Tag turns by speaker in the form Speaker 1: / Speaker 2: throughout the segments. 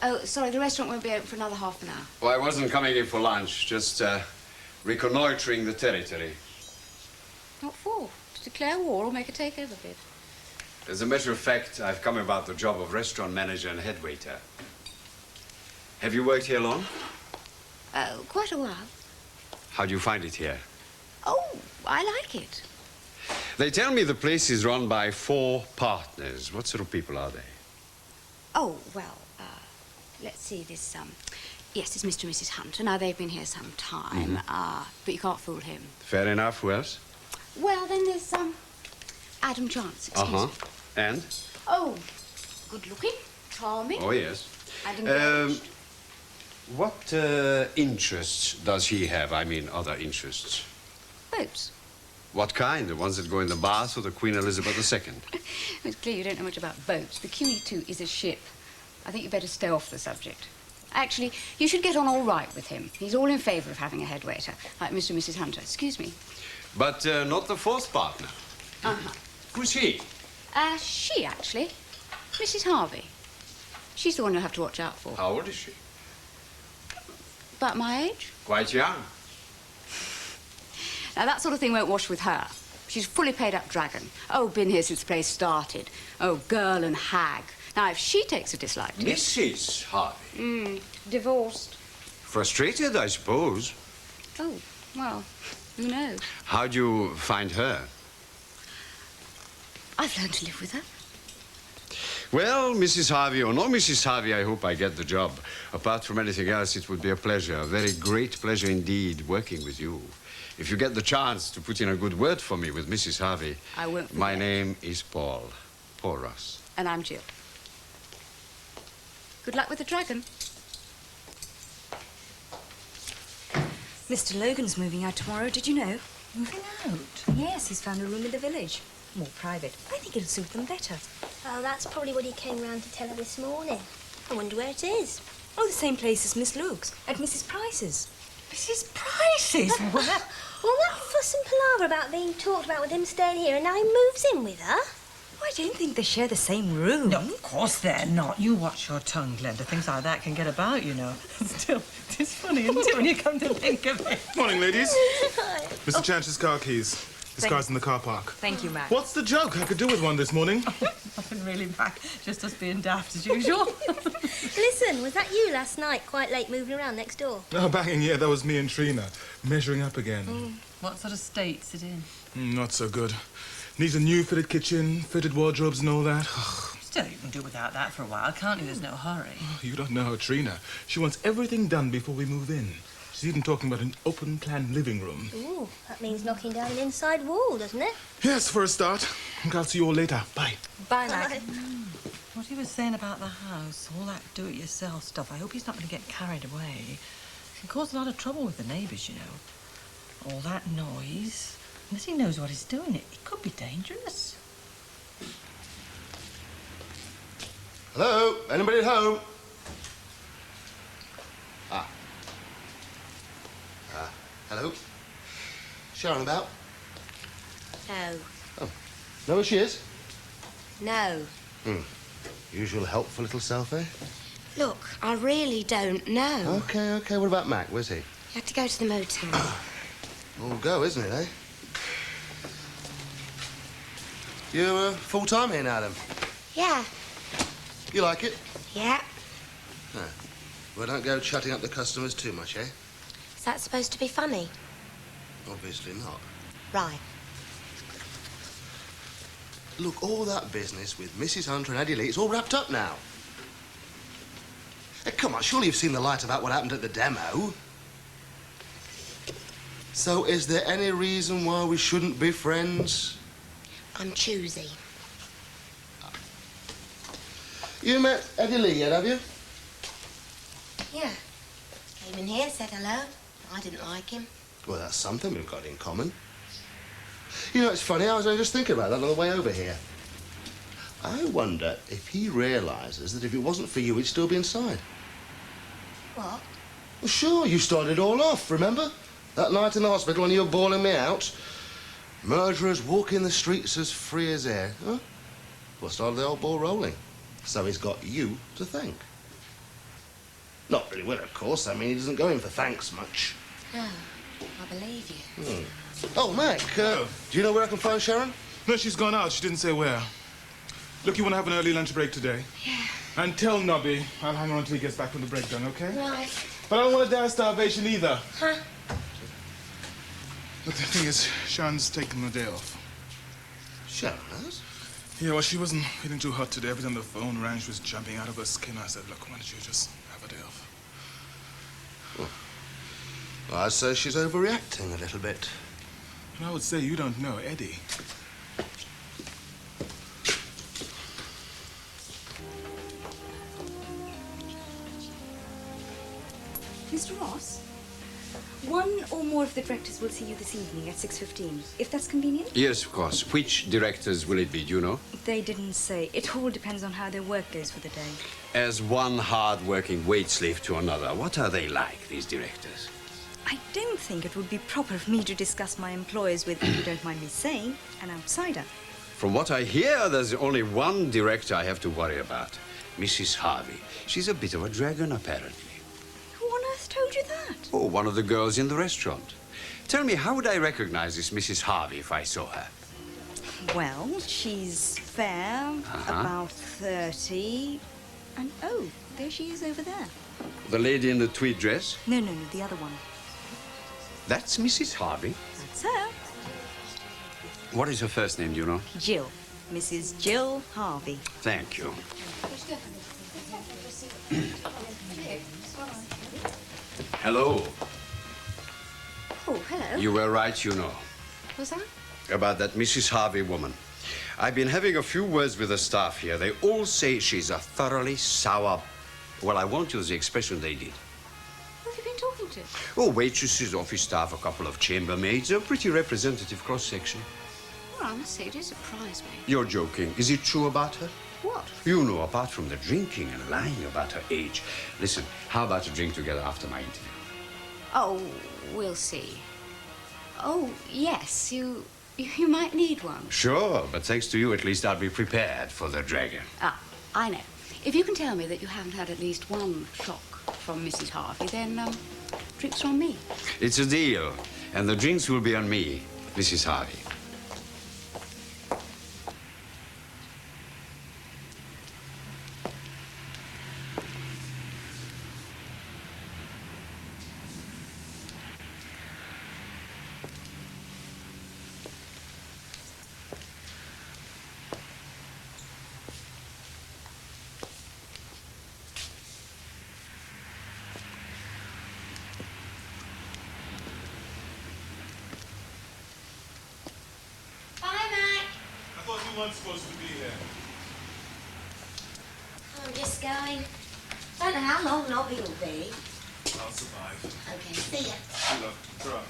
Speaker 1: Oh, sorry, the restaurant won't be open for another half an hour.
Speaker 2: Well, I wasn't coming in for lunch, just reconnoitering the territory.
Speaker 1: What for? To declare war or make a takeover bid?
Speaker 2: As a matter of fact, I've come about the job of restaurant manager and head waiter. Have you worked here long?
Speaker 1: Quite a while.
Speaker 2: How do you find it here?
Speaker 1: Oh, I like it.
Speaker 2: They tell me the place is run by 4 partners. What sort of people are they?
Speaker 1: Oh, well, let's see, this, yes, it's Mr. and Mrs. Hunter. Now, they've been here some time, but you can't fool him.
Speaker 2: Fair enough. Who else?
Speaker 1: Well, then there's, Adam Chance, excuse me.
Speaker 2: And?
Speaker 1: Oh, good-looking, charming.
Speaker 2: Oh, yes.
Speaker 1: And engaged.
Speaker 2: What interests does he have? I mean, other interests.
Speaker 1: Boats.
Speaker 2: What kind? The ones that go in the bath or the Queen Elizabeth II?
Speaker 1: It's clear you don't know much about boats. The QE2 is a ship. I think you better stay off the subject. Actually, you should get on all right with him. He's all in favour of having a head waiter, like Mr. and Mrs. Hunter. Excuse me.
Speaker 2: But not the 4th partner. Who's she?
Speaker 1: She, actually. Mrs. Harvey. She's the one you'll have to watch out for.
Speaker 2: How old is she?
Speaker 1: About my age.
Speaker 2: Quite young.
Speaker 1: Now, that sort of thing won't wash with her. She's a fully paid-up dragon. Oh, been here since the place started. Oh, girl and hag. Now, if she takes a dislike to
Speaker 2: Mrs. Harvey?
Speaker 1: Divorced.
Speaker 2: Frustrated, I suppose.
Speaker 1: Oh, well, who knows?
Speaker 2: How'd you find her?
Speaker 1: I've learned to live with her.
Speaker 2: Well, Mrs. Harvey or no Mrs. Harvey, I hope I get the job. Apart from anything else, it would be a pleasure, a very great pleasure indeed, working with you. If you get the chance to put in a good word for me with Mrs. Harvey...
Speaker 1: I won't forget.
Speaker 2: My name is Paul. Paul Ross.
Speaker 1: And I'm Jill. Good luck with the dragon.
Speaker 3: Mr. Logan's moving out tomorrow, did you know?
Speaker 4: Moving out?
Speaker 3: Yes, he's found a room in the village. More private. I think it'll suit them better.
Speaker 5: Well, that's probably what he came round to tell her this morning. I wonder where it is.
Speaker 3: Oh, the same place as Miss Luke's, at Mrs. Price's.
Speaker 4: Mrs. Price's? Where?
Speaker 5: All that fuss and palaver about being talked about with him staying here, and now he moves in with her?
Speaker 3: Oh, I don't think they share the same room.
Speaker 4: No, of course they're not. You watch your tongue, Glenda. Things like that can get about, you know. Still, it's funny, isn't it, when you come to think of it?
Speaker 6: Morning, ladies. Mr. Chance's car keys. His car's in the car park.
Speaker 3: Thank you, Mac.
Speaker 6: What's the joke? I could do with one this morning.
Speaker 4: Nothing really, Mac. Just us being daft as usual.
Speaker 5: Listen, was that you last night, quite late, moving around next door?
Speaker 6: Oh, banging, yeah, that was me and Trina. Measuring up again.
Speaker 4: What sort of state's it in?
Speaker 6: Not so good. Needs a new fitted kitchen, fitted wardrobes and all that.
Speaker 4: Still, you can do without that for a while, can't you? There's no hurry.
Speaker 6: You don't know her, Trina. She wants everything done before we move in. She's even talking about an open-plan living room.
Speaker 5: Ooh, that means knocking down an inside wall, doesn't it?
Speaker 6: Yes, for a start. I'll see you all later. Bye.
Speaker 3: Bye, Mac.
Speaker 4: What he was saying about the house, all that do-it-yourself stuff, I hope he's not going to get carried away. It can cause a lot of trouble with the neighbours, you know. All that noise. Unless he knows what he's doing, it could be dangerous.
Speaker 7: Hello? Anybody at home? Hello? Sharon about?
Speaker 5: No.
Speaker 7: Oh. Know where she is?
Speaker 5: No.
Speaker 7: Usual helpful little self, eh?
Speaker 5: Look, I really don't know.
Speaker 7: Okay. What about Mac? Where's he?
Speaker 5: You have to go to the motel.
Speaker 7: All go, isn't it, eh? You're full-time here now, then?
Speaker 5: Yeah.
Speaker 7: You like it?
Speaker 5: Yeah.
Speaker 7: No. Well, don't go chatting up the customers too much, eh?
Speaker 5: Is that supposed to be funny?
Speaker 7: Obviously not.
Speaker 5: Right.
Speaker 7: Look, all that business with Mrs. Hunter and Eddie Lee, it's all wrapped up now. Hey, come on, surely you've seen the light about what happened at the demo. So is there any reason why we shouldn't be friends?
Speaker 5: I'm choosy.
Speaker 7: You met Eddie Lee yet, have you?
Speaker 5: Yeah. Came in here, said hello. I didn't like him.
Speaker 7: Well, that's something we've got in common. You know, it's funny, I was only just thinking about that on the way over here. I wonder if he realises that if it wasn't for you, he'd still be inside.
Speaker 5: What?
Speaker 7: Well, sure, you started it all off, remember? That night in the hospital when you were bawling me out. Murderers walking the streets as free as air. Huh? Well, started the old ball rolling. So he's got you to thank. Not very well, of course. I mean, he doesn't go in for thanks much.
Speaker 5: No, I believe you.
Speaker 7: Oh, Mac, do you know where I can find Sharon?
Speaker 6: No, she's gone out. She didn't say where. Look, you want to have an early lunch break today?
Speaker 5: Yeah.
Speaker 6: And tell Nobby I'll hang on until he gets back from the break done, okay?
Speaker 5: Right.
Speaker 6: But I don't want to die of starvation either.
Speaker 5: Huh?
Speaker 6: Look, the thing is, Sharon's taking the day off.
Speaker 7: Sharon has?
Speaker 6: Yeah, well, she wasn't feeling too hot today. Every time the phone rang, she was jumping out of her skin. I said, look, why don't you just have a day off?
Speaker 7: Well, I'd say she's overreacting a little bit.
Speaker 6: And I would say you don't know Eddie.
Speaker 3: Mr. Ross, one or more of the directors will see you this evening at 6:15, if that's convenient.
Speaker 2: Yes, of course. Which directors will it be, do you know?
Speaker 3: They didn't say. It all depends on how their work goes for the day.
Speaker 2: As one hard-working wait slave to another, what are they like, these directors?
Speaker 3: I don't think it would be proper for me to discuss my employers with, if you don't mind me saying, an outsider.
Speaker 2: From what I hear, there's only one director I have to worry about, Mrs. Harvey. She's a bit of a dragon, apparently.
Speaker 3: Who on earth told you that?
Speaker 2: Oh, one of the girls in the restaurant. Tell me, how would I recognize this Mrs. Harvey if I saw her?
Speaker 3: Well, she's fair, about 30, and oh, there she is over there.
Speaker 2: The lady in the tweed dress?
Speaker 3: No, the other one.
Speaker 2: That's Mrs. Harvey.
Speaker 3: That's her.
Speaker 2: What is her first name, do you know?
Speaker 3: Jill. Mrs. Jill Harvey.
Speaker 2: Thank you. Hello.
Speaker 1: Oh, hello.
Speaker 2: You were right, you know,
Speaker 1: What's that?
Speaker 2: about that Mrs. Harvey woman. I've been having a few words with the staff here. They all say she's a thoroughly sour... Well, I won't use the expression they did.
Speaker 1: Who have you been talking to?
Speaker 2: Oh, waitresses, office staff, a couple of chambermaids, a pretty representative cross-section.
Speaker 1: Well, I must say, it did surprise me.
Speaker 2: You're joking. Is it true about her?
Speaker 1: What?
Speaker 2: You know, apart from the drinking and lying about her age. Listen, how about a drink together after my interview?
Speaker 1: Oh, we'll see. Oh, yes, you might need one.
Speaker 2: Sure, but thanks to you, at least I'll be prepared for the dragon.
Speaker 1: Ah, I know. If you can tell me that you haven't had at least one shock from Mrs. Harvey, then, drinks are on me.
Speaker 2: It's a deal, and the drinks will be on me, Mrs. Harvey.
Speaker 6: You weren't supposed to be here.
Speaker 5: I'm just going. Don't know how long Nobby will be.
Speaker 6: I'll survive.
Speaker 5: Okay, see ya.
Speaker 6: Good luck. Try.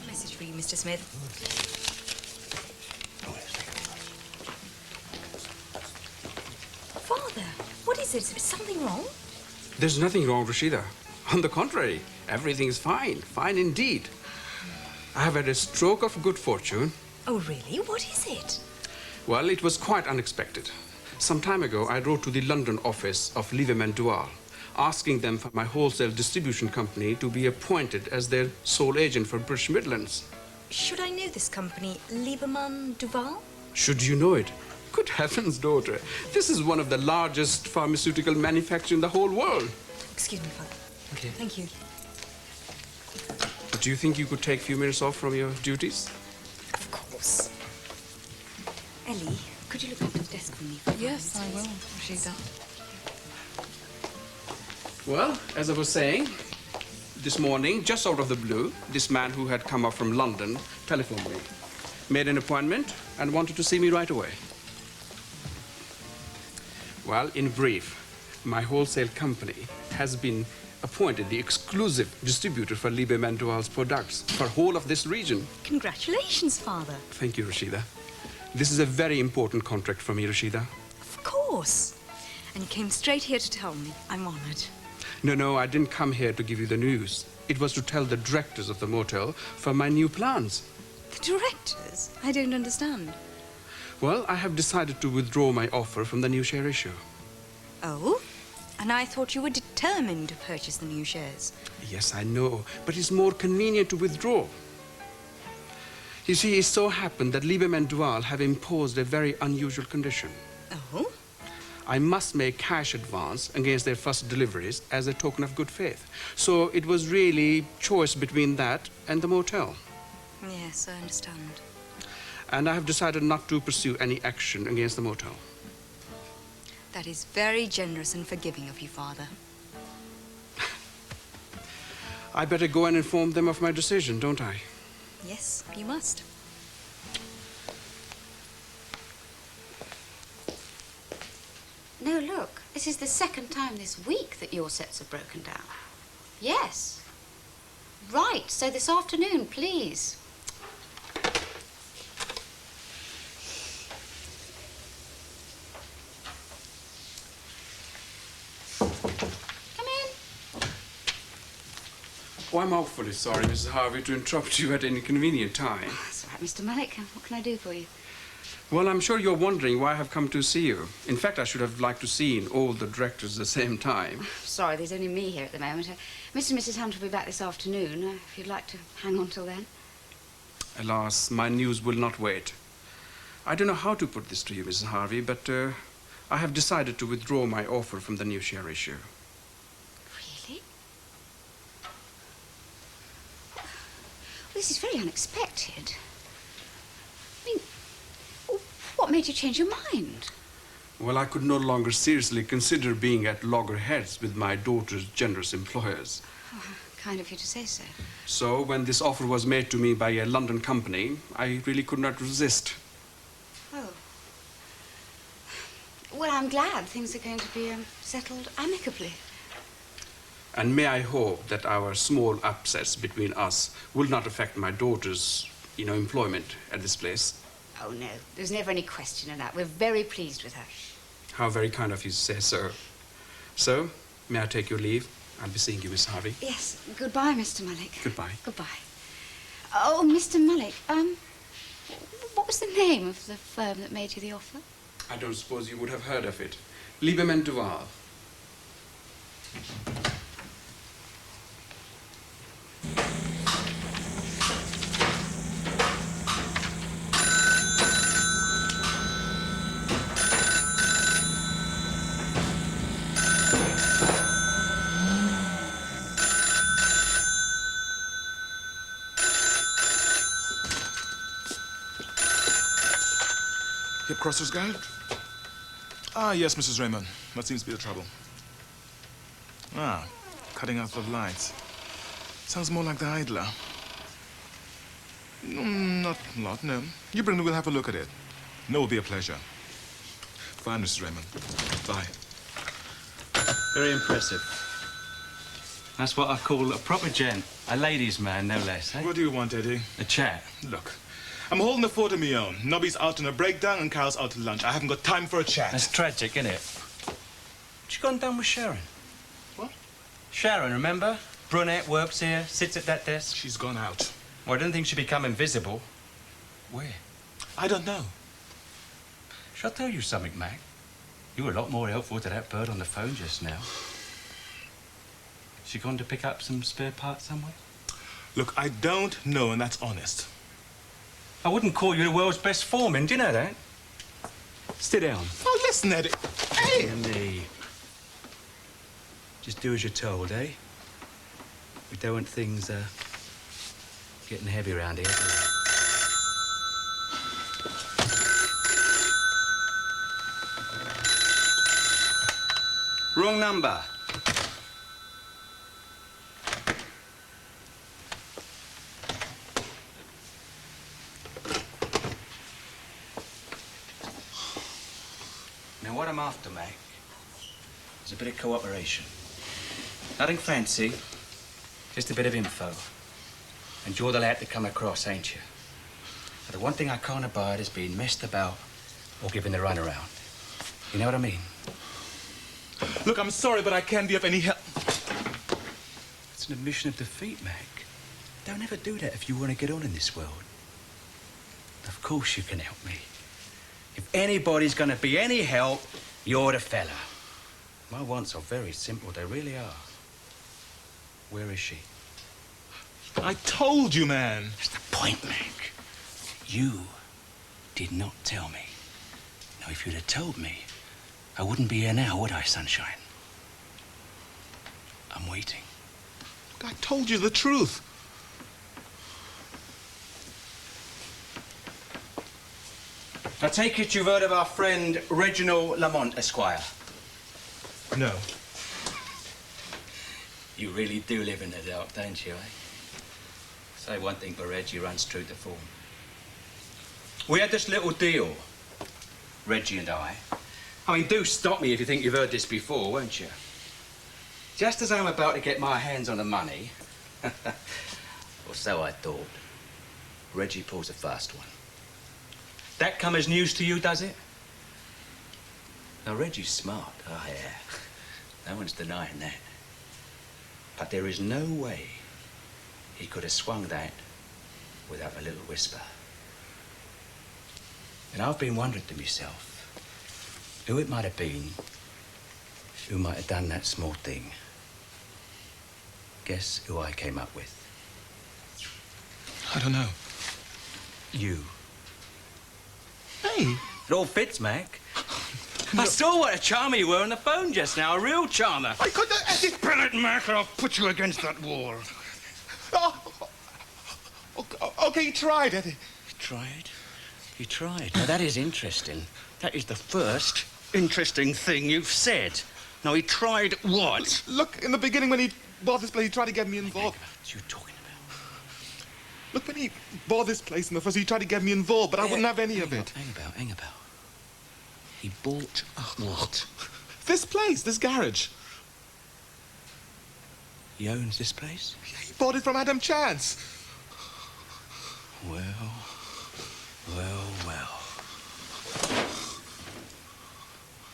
Speaker 3: Message for you, Mr. Smith. Father, what is it? Is something wrong?
Speaker 8: There's nothing wrong, Rashida. On the contrary, everything is fine. Fine indeed. I have had a stroke of good fortune.
Speaker 3: Oh, really? What is it?
Speaker 8: Well, it was quite unexpected. Some time ago, I wrote to the London office of Lieberman Duval, asking them for my wholesale distribution company to be appointed as their sole agent for British Midlands.
Speaker 3: Should I know this company, Lieberman Duval?
Speaker 8: Should you know it? Good heavens, daughter. This is one of the largest pharmaceutical manufacturers in the whole world.
Speaker 3: Excuse me, Father.
Speaker 8: Okay.
Speaker 3: Thank you.
Speaker 8: Do you think you could take a few minutes off from your duties?
Speaker 3: Of course. Ellie, could you look after the desk for me?
Speaker 4: Yes, I will, Rashida.
Speaker 8: Well, as I was saying, this morning, just out of the blue, this man who had come up from London telephoned me, made an appointment, and wanted to see me right away. Well, in brief, my wholesale company has been appointed the exclusive distributor for Lieberman Duval's products for whole of this region.
Speaker 3: Congratulations, Father.
Speaker 8: Thank you, Rashida. This is a very important contract for me, Rashida.
Speaker 3: Of course. And you came straight here to tell me. I'm honored.
Speaker 8: No, I didn't come here to give you the news. It was to tell the directors of the motel for my new plans.
Speaker 3: The directors? I don't understand.
Speaker 8: Well, I have decided to withdraw my offer from the new share issue.
Speaker 3: Oh? And I thought you were determined to purchase the new shares.
Speaker 8: Yes, I know, but it's more convenient to withdraw. You see, it so happened that Lieberman Duval have imposed a very unusual condition.
Speaker 3: Oh?
Speaker 8: I must make cash advance against their first deliveries as a token of good faith. So it was really choice between that and the motel.
Speaker 3: Yes, I understand.
Speaker 8: And I have decided not to pursue any action against the motel.
Speaker 3: That is very generous and forgiving of you, Father.
Speaker 8: I better go and inform them of my decision, don't I?
Speaker 3: Yes, you must.
Speaker 1: No, look, this is the second time this week that your sets have broken down. Yes. Right, so this afternoon, please. Come in.
Speaker 8: Oh, I'm awfully sorry, Mrs. Harvey, to interrupt you at any convenient time.
Speaker 1: That's all right, Mr. Malik. What can I do for you?
Speaker 8: Well, I'm sure you're wondering why I have come to see you. In fact, I should have liked to see all the directors at the same time.
Speaker 1: Sorry, there's only me here at the moment. Mr. and Mrs. Hunt will be back this afternoon, if you'd like to hang on till then.
Speaker 8: Alas, my news will not wait. I don't know how to put this to you, Mrs. Harvey, but I have decided to withdraw my offer from the new share issue.
Speaker 1: Really? Well, this is very unexpected. I mean, what made you change your mind?
Speaker 8: Well, I could no longer seriously consider being at loggerheads with my daughter's generous employers.
Speaker 1: Oh, kind of you to say so.
Speaker 8: So, when this offer was made to me by a London company, I really could not resist.
Speaker 1: Oh. Well, I'm glad things are going to be settled amicably.
Speaker 8: And may I hope that our small upsets between us will not affect my daughter's, employment at this place.
Speaker 1: Oh, no, there's never any question of that. We're very pleased with her.
Speaker 8: How very kind of you to say so. So, may I take your leave? I'll be seeing you, Miss Harvey.
Speaker 1: Yes, goodbye, Mr. Malik.
Speaker 8: Goodbye.
Speaker 1: Goodbye. Oh, Mr. Malik, what was the name of the firm that made you the offer?
Speaker 8: I don't suppose you would have heard of it. Lieberman Duval.
Speaker 6: Crossroads Guide? Ah, yes, Mrs. Raymond. What seems to be the trouble? Ah, cutting out the lights. Sounds more like the idler. Not a lot, no. You bring me, we'll have a look at it. No, it will be a pleasure. Fine, Mrs. Raymond. Bye.
Speaker 9: Very impressive. That's what I call a proper gent. A ladies' man, no less, eh?
Speaker 6: What do you want, Eddie?
Speaker 9: A chat.
Speaker 6: Look, I'm holding the fort of my own. Nobby's out on a breakdown and Carol's out to lunch. I haven't got time for a chat.
Speaker 9: That's tragic, isn't it? What you gone done with Sharon?
Speaker 6: What?
Speaker 9: Sharon, remember? Brunette, works here, sits at that desk.
Speaker 6: She's gone out.
Speaker 9: Well, I don't think she'd become invisible. Where?
Speaker 6: I don't know.
Speaker 9: Shall I tell you something, Mac? You were a lot more helpful to that bird on the phone just now. She gone to pick up some spare parts somewhere?
Speaker 6: Look, I don't know, and that's honest.
Speaker 9: I wouldn't call you the world's best foreman, do you know that? Sit down.
Speaker 6: Oh, listen, Eddie. Hey!
Speaker 9: And me. Just do as you're told, eh? We don't want things, getting heavy around here, do we? Wrong number. Now, what I'm after, Mac, is a bit of cooperation. Nothing fancy, just a bit of info. And you're the lad to come across, ain't you? But the one thing I can't abide is being messed about or given the runaround. You know what I mean?
Speaker 6: Look, I'm sorry, but I can't be of any help.
Speaker 9: It's an admission of defeat, Mac. Don't ever do that if you want to get on in this world. Of course you can help me. If anybody's going to be any help, you're the fella. My wants are very simple, they really are. Where is she?
Speaker 6: I told you, man.
Speaker 9: That's the point, Mac. You did not tell me. Now, if you'd have told me, I wouldn't be here now, would I, sunshine? I'm waiting.
Speaker 6: I told you the truth.
Speaker 9: I take it you've heard of our friend Reginald Lamont, Esquire.
Speaker 6: No.
Speaker 9: You really do live in the dark, don't you, eh? Say one thing for Reggie, runs true to form. We had this little deal, Reggie and I. I mean, do stop me if you think you've heard this before, won't you? Just as I'm about to get my hands on the money, or so I thought, Reggie pulls the first one. That come as news to you, does it? Now, Reggie's smart. Oh, yeah. No one's denying that. But there is no way he could have swung that without a little whisper. And I've been wondering to myself who it might have been who might have done that small thing. Guess who I came up with?
Speaker 6: I don't know.
Speaker 9: You.
Speaker 6: Hey.
Speaker 9: It all fits, Mac. I saw what a charmer you were on the phone just now, a real charmer.
Speaker 6: I couldn't...
Speaker 9: Spill it, Mac, or I'll put you against that wall.
Speaker 6: Okay, you tried, Eddie.
Speaker 9: You tried? You tried. Now, that is interesting. That is the first interesting thing you've said. Now, he tried what?
Speaker 6: Look, in the beginning when he bought this place, he tried to get me involved.
Speaker 9: What are you talking about?
Speaker 6: Look, when he bought this place in the first, he tried to get me involved, but I wouldn't have any of it.
Speaker 9: Hang about. He bought what?
Speaker 6: This place, this garage.
Speaker 9: He owns this place?
Speaker 6: Yeah, he bought it from Adam Chance.
Speaker 9: Well.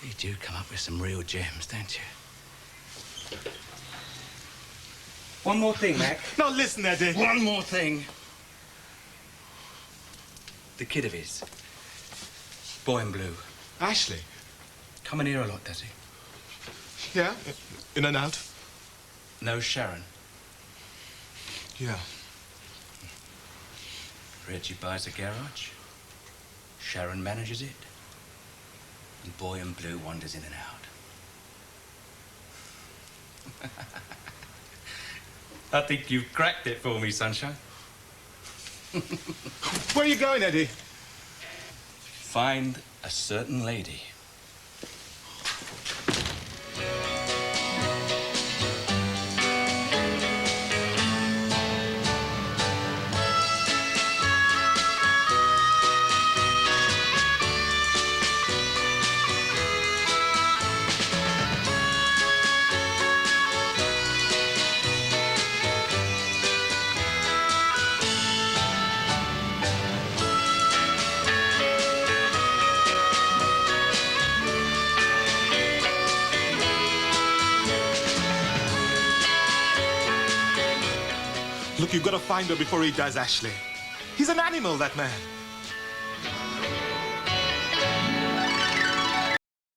Speaker 9: You do come up with some real gems, don't you? One more thing, Mac.
Speaker 6: Now listen, Eddie.
Speaker 9: One more thing. The kid of his. Boy in blue.
Speaker 6: Ashley.
Speaker 9: Coming here a lot, does he?
Speaker 6: Yeah? In and out?
Speaker 9: No Sharon.
Speaker 6: Yeah.
Speaker 9: Reggie buys a garage. Sharon manages it. And Boy in blue wanders in and out. I think you've cracked it for me, sunshine.
Speaker 6: Where are you going, Eddie?
Speaker 9: Find a certain lady.
Speaker 6: Look, you've got to find her before he does, Ashley. He's an animal, that man.